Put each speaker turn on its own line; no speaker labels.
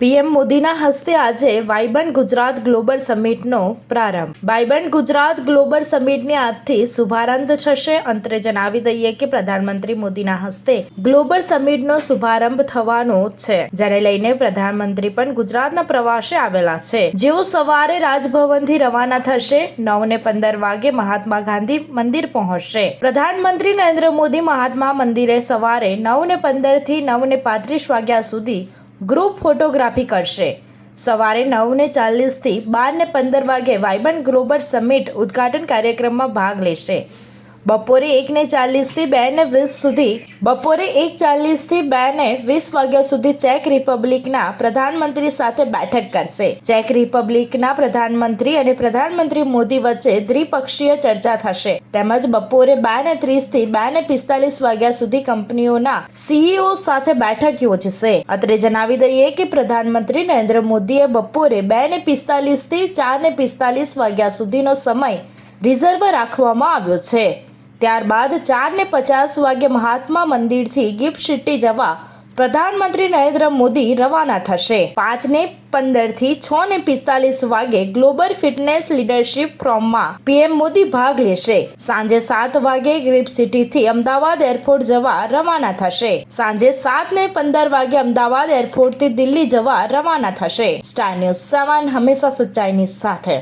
PM મોદીના હસ્તે આજે વાઇબ્રન્ટ ગુજરાત ગ્લોબલ સમિટનો પ્રારંભ। વાઇબ્રન્ટ ગુજરાત ગ્લોબલ સમિટની આજથી શુભારંભ થશે। અંતરે જણાવી દઈએ કે પ્રધાનમંત્રી મોદીના હસ્તે ગ્લોબલ સમિટનો શુભારંભ થવાનો છે, જેને લઈને પ્રધાનમંત્રી પણ ગુજરાતના પ્રવાસે આવેલા છે, જેઓ સવારે રાજભવનથી રવાના થશે। 9:15 વાગે મહાત્મા ગાંધી મંદિર પહોંચશે। પ્રધાનમંત્રી નરેન્દ્ર મોદી મહાત્મા મંદિરે સવારે 9:15 થી 9:35 વાગ્યા સુધી ગ્રુપ ફોટોગ્રાફી કરશે। સવારે 9:40 થી 12:15 વાગે વાઇબ્રન્ટ ગ્લોબલ સમિટ ઉદ્ઘાટન કાર્યક્રમમાં ભાગ લેશે। બપોરે 1:40 થી 2:20 સુધી વાગ્યા સુધી ચેક રિપબ્લિકના પ્રધાનમંત્રી સાથે બેઠક કરશે। ચેક રિપબ્લિકના પ્રધાનમંત્રી અને પ્રધાનમંત્રી મોદી વચ્ચે દ્વિપક્ષીય ચર્ચા થશે, તેમજ બપોરે 2:30 થી 2:45 વાગ્યા સુધી કંપનીઓના સીઈઓ સાથે બેઠક યોજશે। અત્રે જણાવી દઈએ કે પ્રધાનમંત્રી નરેન્દ્ર મોદીએ બપોરે 2:45 થી 4:45 વાગ્યા સુધીનો સમય રિઝર્વ રાખવામાં આવ્યો છે। ત્યારબાદ 4:50 વાગે મહાત્મા મંદિરથી ગિફ્ટ સિટી જવા પ્રધાનમંત્રી નરેન્દ્ર મોદી રવાના થશે। 5:15 થી 6:45 વાગે ગ્લોબલ ફિટનેસ લીડરશિપ ફોરમમાં પીએમ મોદી ભાગ લેશે। સાંજે 7 વાગે ગિફ્ટ સિટીથી અમદાવાદ એરપોર્ટ જવા રવાના થશે। સાંજે 7:15 વાગે અમદાવાદ એરપોર્ટથી દિલ્હી જવા રવાના થશે। સ્ટાર ન્યૂઝ 7 હંમેશા સચ્ચાઈની સાથે।